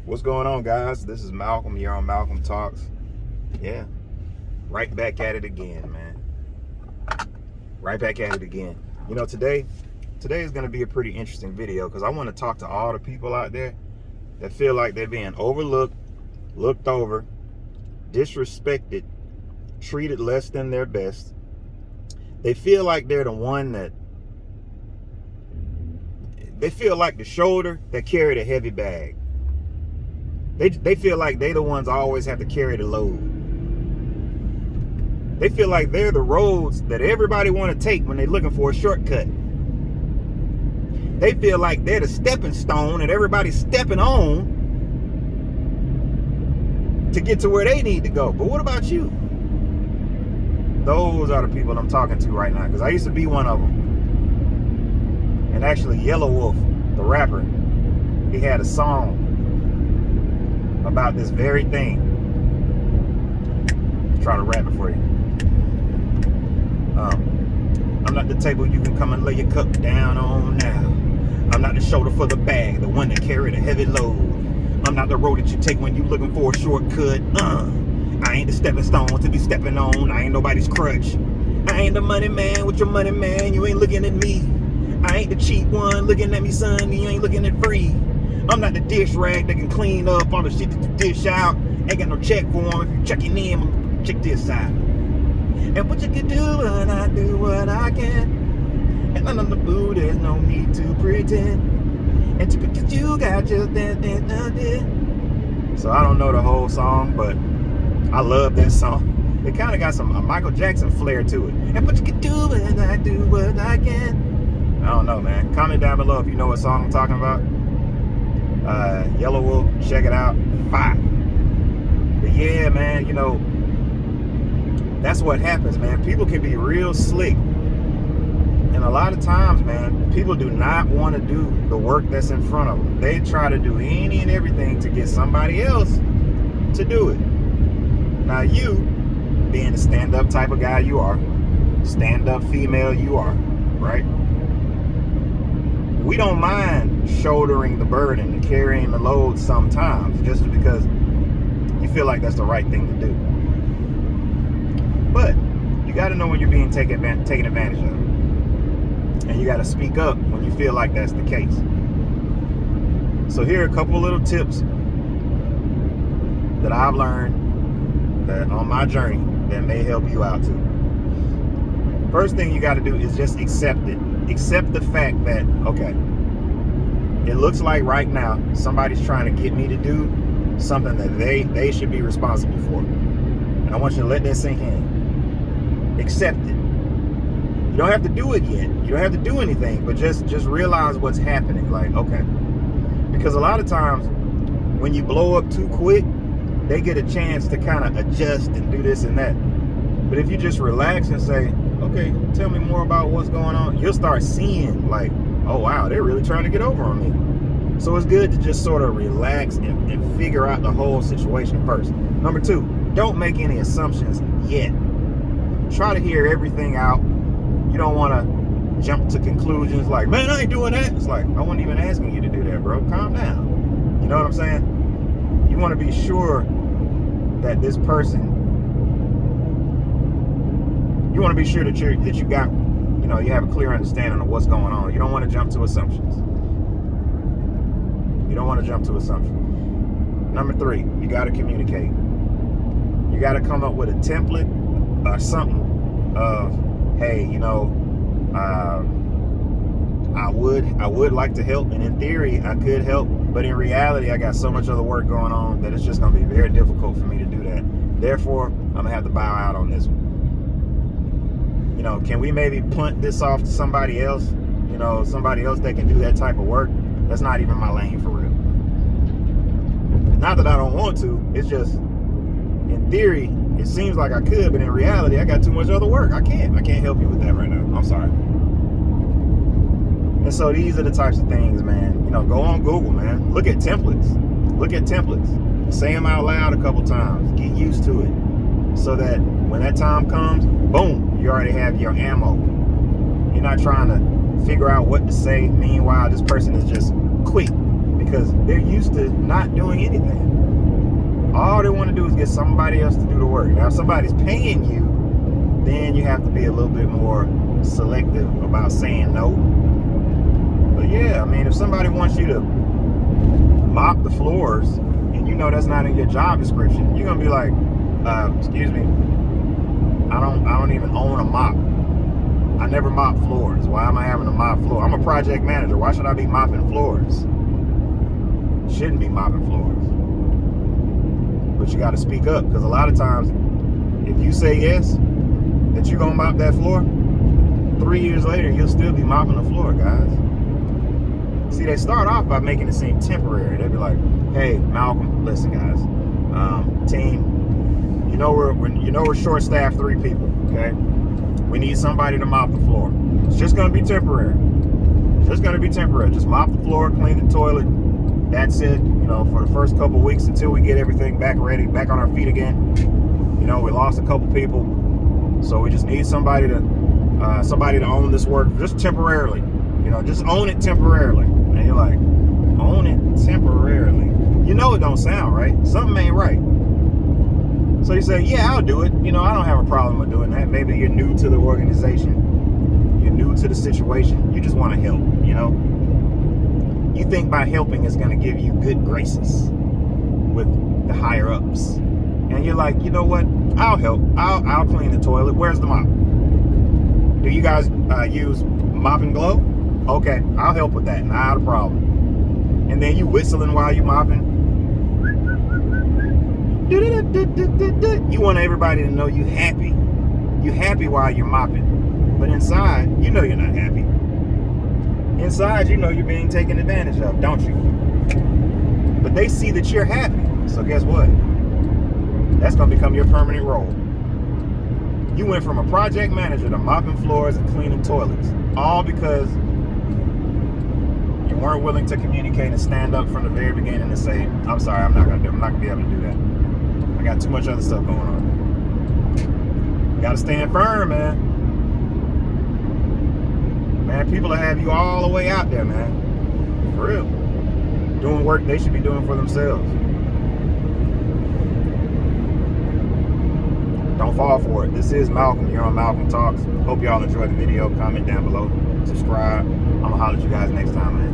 What's going on, guys? This is Malcolm here on Malcolm Talks. Yeah, right back at it again, man. Right back at it again. You know, today is going to be a pretty interesting video because I want to talk to all the people out there that feel like they're being overlooked, looked over, disrespected, treated less than their best. They feel like they're the one that they feel like the shoulder that carried a heavy bag. They feel like they the ones always have to carry the load. They feel like they're the roads that everybody want to take when they're looking for a shortcut. They feel like they're the stepping stone that everybody's stepping on to get to where they need to go. But what about you? Those are the people I'm talking to right now, because I used to be one of them. And actually, Yellow Wolf, the rapper, he had a song about this very thing. Let's try to rap it for you. I'm not the table you can come and lay your cup down on now. I'm not the shoulder for the bag, the one that carried a heavy load. I'm not the road that you take when you looking for a shortcut. I ain't the stepping stone to be stepping on. I ain't nobody's crutch. I ain't the money man with your money, man. You ain't looking at me. I ain't the cheap one looking at me, son. You ain't looking at free. I'm not the dish rag that can clean up all the shit that you dish out. Ain't got no check for them. If you checking in, check this out. And what you can do when I do what I can. And none of the food, there's no need to pretend. And to because you got just that. So I don't know the whole song, but I love this song. It kind of got some Michael Jackson flair to it. And what you can do when I do what I can. I don't know, man. Comment down below if you know what song I'm talking about. Yellow Wolf, check it out. Fire. But yeah, man, you know, that's what happens, man. People can be real slick. And a lot of times, man, people do not want to do the work that's in front of them. They try to do any and everything to get somebody else to do it. Now you, being the stand-up type of guy you are, stand-up female you are, right? We don't mind shouldering the burden and carrying the load sometimes, just because you feel like that's the right thing to do. But you got to know when you're being taken advantage of. And you got to speak up when you feel like that's the case. So here are a couple little tips that I've learned that on my journey that may help you out too. First thing you got to do is just accept it. Accept the fact that, okay, it looks like right now somebody's trying to get me to do something that they should be responsible for. And I want you to let that sink in. Accept it. You don't have to do it yet. You don't have to do anything, but just realize what's happening. Like, okay. Because a lot of times when you blow up too quick, they get a chance to kind of adjust and do this and that. But if you just relax and say, okay, tell me more about what's going on, you'll start seeing like, oh wow, they're really trying to get over on me. So it's good to just sort of relax and figure out the whole situation first. Number two, don't make any assumptions yet. Try to hear everything out. You don't want to jump to conclusions like, man, I ain't doing that. It's like, I wasn't even asking you to do that, bro. Calm down. You know what I'm saying? You want to be sure that this person, you want to be sure that you got, you know, you have a clear understanding of what's going on. You don't want to jump to assumptions. You don't want to jump to assumptions. Number three, you got to communicate. You got to come up with a template or something of, hey, you know, I would like to help, and in theory I could help, but in reality I got so much other work going on that it's just going to be very difficult for me to do that. Therefore, I'm going to have to bow out on this one. You know, can we maybe punt this off to somebody else? You know, somebody else that can do that type of work? That's not even my lane for real. Not that I don't want to, it's just, in theory, it seems like I could, but in reality, I got too much other work. I can't help you with that right now. I'm sorry. And so these are the types of things, man. You know, go on Google, man. Look at templates. Look at templates. Say them out loud a couple times. Get used to it. So that when that time comes, boom, you already have your ammo. You're not trying to figure out what to say. Meanwhile, this person is just quick because they're used to not doing anything. All they want to do is get somebody else to do the work. Now, if somebody's paying you, then you have to be a little bit more selective about saying no. But yeah, I mean, if somebody wants you to mop the floors and you know that's not in your job description, you're gonna be like, excuse me, I don't even own a mop. I never mop floors. Why am I having to mop floor? I'm a project manager. Why should I be mopping floors? Shouldn't be mopping floors. But you got to speak up, because a lot of times, if you say yes, that you're gonna mop that floor, 3 years later you'll still be mopping the floor, guys. See, they start off by making it seem temporary. They'll be like, "Hey, Malcolm, listen, guys, team, you know we're short-staffed 3 people, okay? We need somebody to mop the floor. It's just gonna be temporary. It's just gonna be temporary. Just mop the floor, clean the toilet. That's it. You know, for the first couple of weeks until we get everything back ready, back on our feet again. You know, we lost a couple people, so we just need somebody to own this work just temporarily. You know, just own it temporarily." And you're like, "Own it temporarily?" You know it don't sound right. Something ain't right. So you say, "Yeah, I'll do it. You know, I don't have a problem with doing that." Maybe you're new to the organization. You're new to the situation. You just want to help, you know? You think by helping it's going to give you good graces with the higher ups. And you're like, "You know what? I'll help. I'll clean the toilet. Where's the mop? Do you guys use Mop and Glow? Okay, I'll help with that. Not a problem." And then you whistling while you mopping. You want everybody to know you happy. You happy while you're mopping. But inside, you know you're not happy. Inside, you know you're being taken advantage of, don't you? But they see that you're happy. So guess what? That's going to become your permanent role. You went from a project manager to mopping floors and cleaning toilets. All because you weren't willing to communicate and stand up from the very beginning and say, "I'm sorry, I'm not going to be able to do that. I got too much other stuff going on." You got to stand firm, man. Man, people will have you all the way out there, man. For real. Doing work they should be doing for themselves. Don't fall for it. This is Malcolm. You're on Malcolm Talks. Hope y'all enjoyed the video. Comment down below. Subscribe. I'm going to holler at you guys next time, man.